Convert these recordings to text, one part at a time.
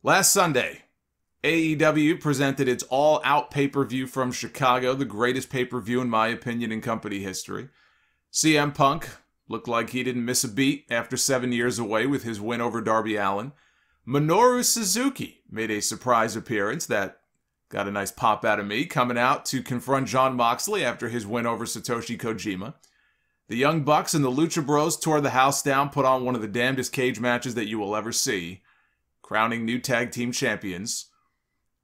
Last Sunday, AEW presented its All Out pay-per-view from Chicago, the greatest pay-per-view in my opinion in company history. CM Punk looked like he didn't miss a beat after 7 years away with his win over Darby Allin. Minoru Suzuki made a surprise appearance that got a nice pop out of me, coming out to confront Jon Moxley after his win over Satoshi Kojima. The Young Bucks and the Lucha Bros tore the house down, put on one of the damnedest cage matches that you will ever see, crowning new tag team champions.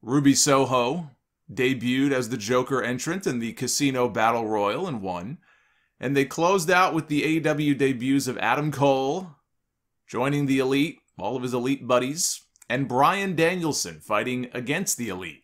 Ruby Soho debuted as the Joker entrant in the Casino Battle Royal and won. And they closed out with the AEW debuts of Adam Cole joining the Elite, all of his Elite buddies, and Bryan Danielson fighting against the Elite.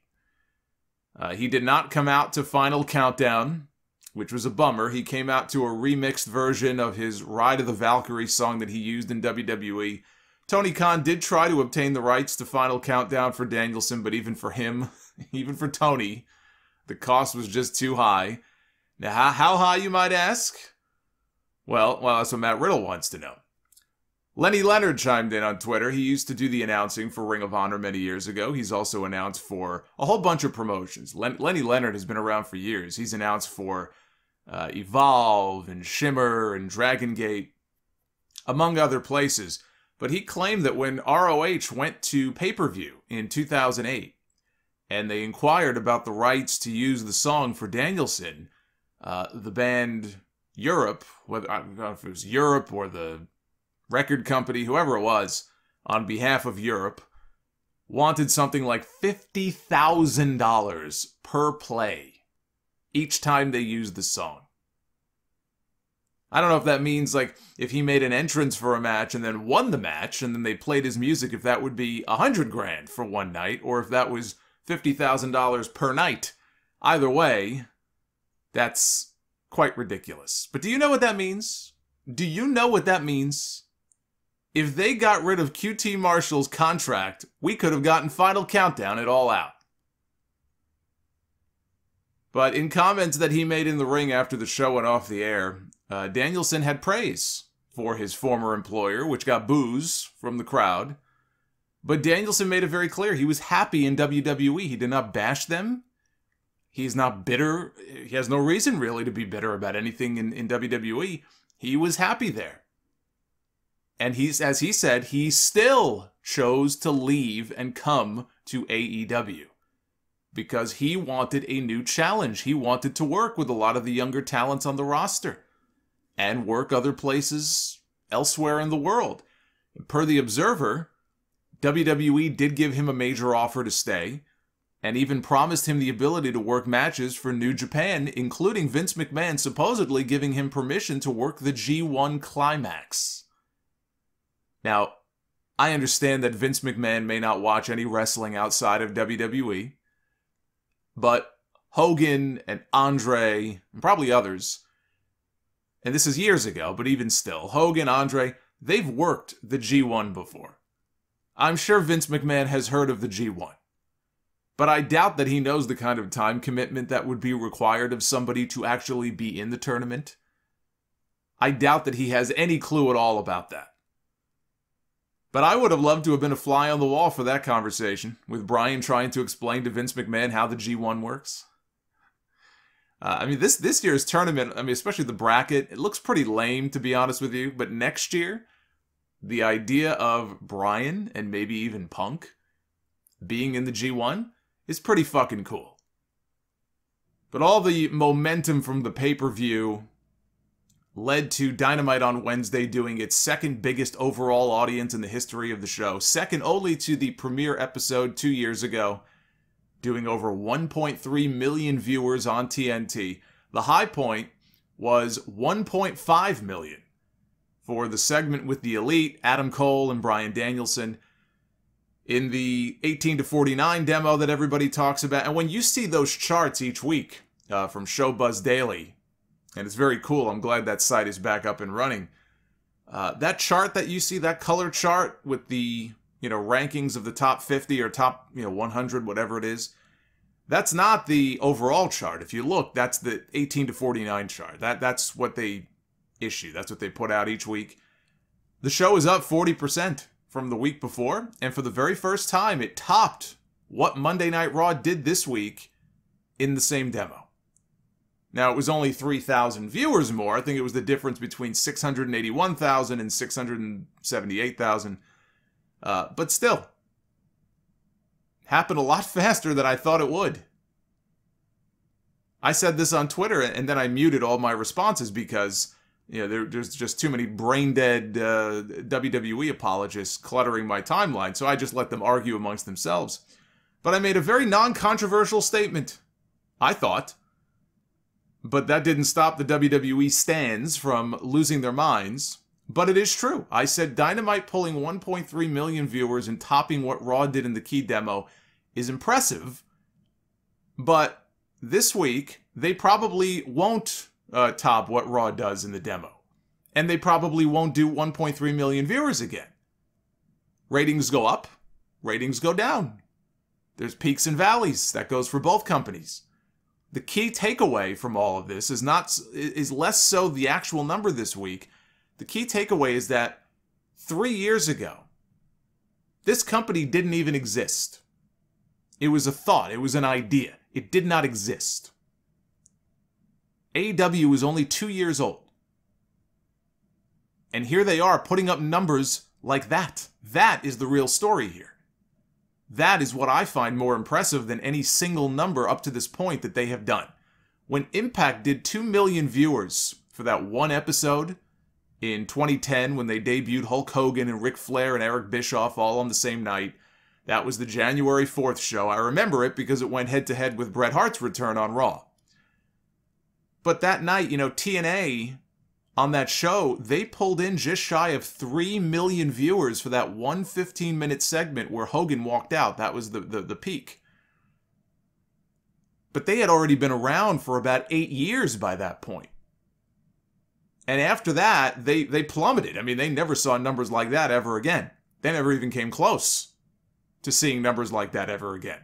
He did not come out to Final Countdown, which was a bummer. He came out to a remixed version of his Ride of the Valkyrie song that he used in WWE. Tony Khan did try to obtain the rights to Final Countdown for Danielson, but even for him, even for Tony, the cost was just too high. Now, how high, you might ask? Well, that's what Matt Riddle wants to know. Lenny Leonard chimed in on Twitter. He used to do the announcing for Ring of Honor many years ago. He's also announced for a whole bunch of promotions. Lenny Leonard has been around for years. He's announced for Evolve and Shimmer and Dragon Gate, among other places. But he claimed that when ROH went to pay-per-view in 2008, and they inquired about the rights to use the song for Danielson, the band Europe, whether I don't know if it was Europe or the record company, whoever it was, on behalf of Europe, wanted something like $50,000 per play each time they used the song. I don't know if that means, like, if he made an entrance for a match and then won the match and then they played his music, if that would be $100,000 for one night, or if that was $50,000 per night. Either way, that's quite ridiculous. But do you know what that means? Do you know what that means? If they got rid of QT Marshall's contract, we could have gotten Final Countdown at All Out. But in comments that he made in the ring after the show went off the air, Danielson had praise for his former employer, which got boos from the crowd. But Danielson made it very clear he was happy in WWE. He did not bash them. He's not bitter. He has no reason really to be bitter about anything in WWE. He was happy there. And as he said, he still chose to leave and come to AEW because he wanted a new challenge. He wanted to work with a lot of the younger talents on the roster and work other places elsewhere in the world. Per The Observer, WWE did give him a major offer to stay and even promised him the ability to work matches for New Japan, including Vince McMahon supposedly giving him permission to work the G1 Climax. Now, I understand that Vince McMahon may not watch any wrestling outside of WWE, but Hogan and Andre, and probably others, and this is years ago, but even still, Hogan, Andre, they've worked the G1 before. I'm sure Vince McMahon has heard of the G1, but I doubt that he knows the kind of time commitment that would be required of somebody to actually be in the tournament. I doubt that he has any clue at all about that. But I would have loved to have been a fly on the wall for that conversation, with Bryan trying to explain to Vince McMahon how the G1 works. This year's tournament, especially the bracket, it looks pretty lame, to be honest with you. But next year, the idea of Bryan, and maybe even Punk, being in the G1 is pretty fucking cool. But all the momentum from the pay-per-view led to Dynamite on Wednesday doing its second biggest overall audience in the history of the show, second only to the premiere episode 2 years ago, doing over 1.3 million viewers on TNT. The high point was 1.5 million for the segment with the Elite, Adam Cole and Bryan Danielson, in the 18 to 49 demo that everybody talks about. And when you see those charts each week from Showbuzz Daily, and it's very cool. I'm glad that site is back up and running. That chart that you see, that color chart with the rankings of the top 50 or top 100, whatever it is, that's not the overall chart. If you look, that's the 18 to 49 chart. That's what they issue. That's what they put out each week. The show is up 40% from the week before, and for the very first time, it topped what Monday Night Raw did this week in the same demo. Now, it was only 3,000 viewers more. I think it was the difference between 681,000 and 678,000. But still, happened a lot faster than I thought it would. I said this on Twitter, and then I muted all my responses because there's just too many brain-dead WWE apologists cluttering my timeline, so I just let them argue amongst themselves. But I made a very non-controversial statement, I thought. But that didn't stop the WWE stans from losing their minds. But it is true. I said Dynamite pulling 1.3 million viewers and topping what Raw did in the key demo is impressive. But this week, they probably won't top what Raw does in the demo. And they probably won't do 1.3 million viewers again. Ratings go up, ratings go down. There's peaks and valleys. That goes for both companies. The key takeaway from all of this is less so the actual number this week. The key takeaway is that 3 years ago, this company didn't even exist. It was a thought. It was an idea. It did not exist. AEW was only 2 years old. And here they are putting up numbers like that. That is the real story here. That is what I find more impressive than any single number up to this point that they have done. When Impact did 2 million viewers for that one episode in 2010 when they debuted Hulk Hogan and Ric Flair and Eric Bischoff all on the same night, that was the January 4th show. I remember it because it went head-to-head with Bret Hart's return on Raw. But that night, TNA, on that show, they pulled in just shy of 3 million viewers for that one 15-minute segment where Hogan walked out. That was the peak. But they had already been around for about 8 years by that point. And after that, they plummeted. I mean, they never saw numbers like that ever again. They never even came close to seeing numbers like that ever again.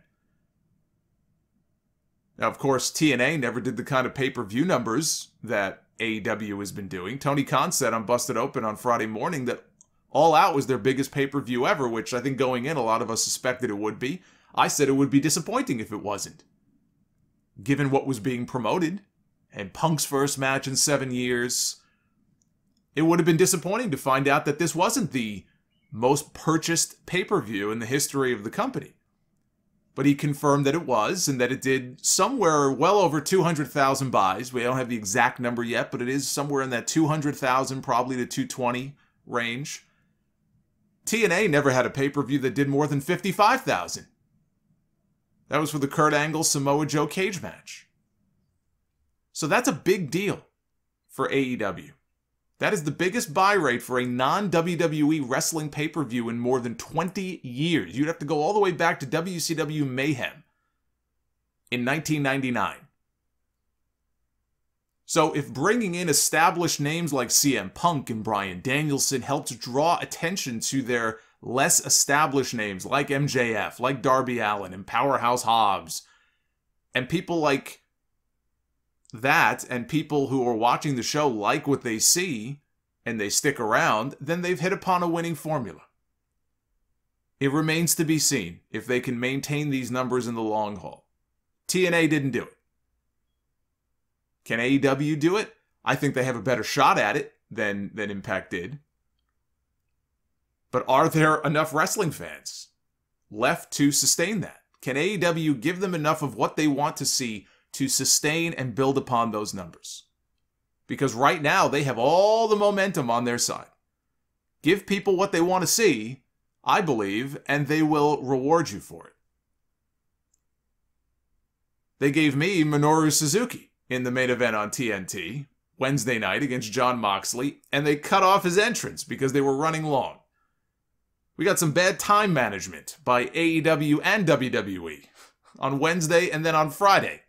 Now, of course, TNA never did the kind of pay-per-view numbers that AEW has been doing. Tony Khan said on Busted Open on Friday morning that All Out was their biggest pay-per-view ever, which I think going in, a lot of us suspected it would be. I said it would be disappointing if it wasn't, given what was being promoted, and Punk's first match in 7 years. It would have been disappointing to find out that this wasn't the most purchased pay-per-view in the history of the company. But he confirmed that it was, and that it did somewhere well over 200,000 buys. We don't have the exact number yet, but it is somewhere in that 200,000, probably to 220 range. TNA never had a pay-per-view that did more than 55,000. That was for the Kurt Angle Samoa Joe cage match. So that's a big deal for AEW. That is the biggest buy rate for a non-WWE wrestling pay-per-view in more than 20 years. You'd have to go all the way back to WCW Mayhem in 1999. So if bringing in established names like CM Punk and Bryan Danielson helps draw attention to their less established names like MJF, like Darby Allin and Powerhouse Hobbs, and people like that, and people who are watching the show like what they see and they stick around, then they've hit upon a winning formula. It remains to be seen if they can maintain these numbers in the long haul. TNA didn't do it. Can AEW do it? I think they have a better shot at it than Impact did. But are there enough wrestling fans left to sustain that? Can AEW give them enough of what they want to see to sustain and build upon those numbers? Because right now, they have all the momentum on their side. Give people what they want to see, I believe, and they will reward you for it. They gave me Minoru Suzuki in the main event on TNT Wednesday night against Jon Moxley, and they cut off his entrance because they were running long. We got some bad time management by AEW and WWE on Wednesday and then on Friday.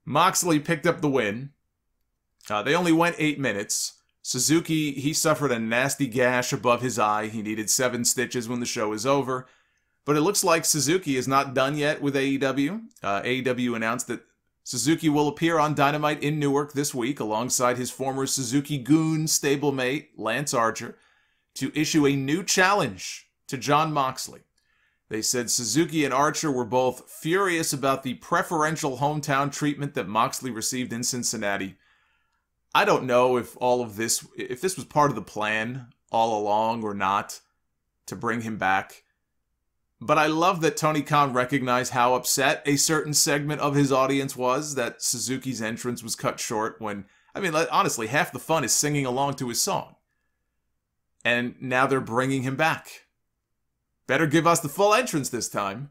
Moxley picked up the win. They only went 8 minutes. Suzuki, he suffered a nasty gash above his eye. He needed 7 stitches when the show is over. But it looks like Suzuki is not done yet with AEW. AEW announced that Suzuki will appear on Dynamite in Newark this week alongside his former Suzuki Goon stablemate, Lance Archer. to issue a new challenge to Jon Moxley. They said Suzuki and Archer were both furious about the preferential hometown treatment that Moxley received in Cincinnati. I don't know if if this was part of the plan all along or not to bring him back. But I love that Tony Khan recognized how upset a certain segment of his audience was that Suzuki's entrance was cut short when, I mean, honestly, half the fun is singing along to his song. And now they're bringing him back. Better give us the full entrance this time.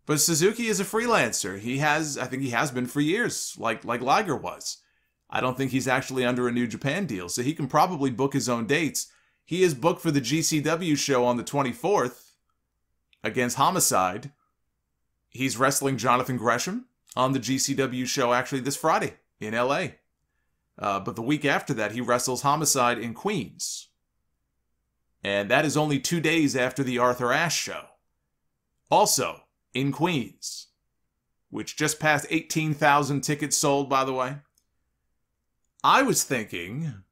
But Suzuki is a freelancer. I think he has been for years, like Liger was. I don't think he's actually under a New Japan deal, so he can probably book his own dates. He is booked for the GCW show on the 24th against Homicide. He's wrestling Jonathan Gresham on the GCW show actually this Friday in LA. But the week after that, he wrestles Homicide in Queens. And that is only 2 days after the Arthur Ashe show. Also, in Queens, which just passed 18,000 tickets sold, by the way. I was thinking,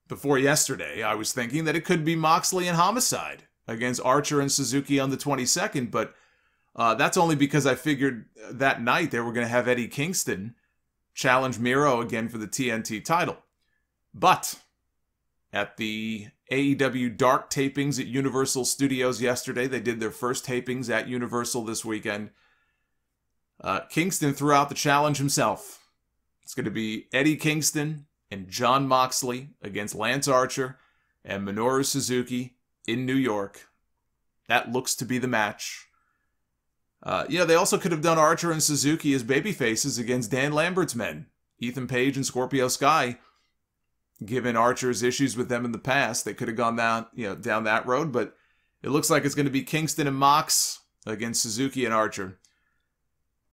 before yesterday, that it could be Moxley and Homicide against Archer and Suzuki on the 22nd, but that's only because I figured that night they were going to have Eddie Kingston challenge Miro again for the TNT title. But at the AEW Dark tapings at Universal Studios yesterday, they did their first tapings at Universal this weekend. Kingston threw out the challenge himself. It's going to be Eddie Kingston and Jon Moxley against Lance Archer and Minoru Suzuki in New York. That looks to be the match. They also could have done Archer and Suzuki as babyfaces against Dan Lambert's men, Ethan Page and Scorpio Sky. Given Archer's issues with them in the past, they could have gone down that road, but it looks like it's going to be Kingston and Mox against Suzuki and Archer.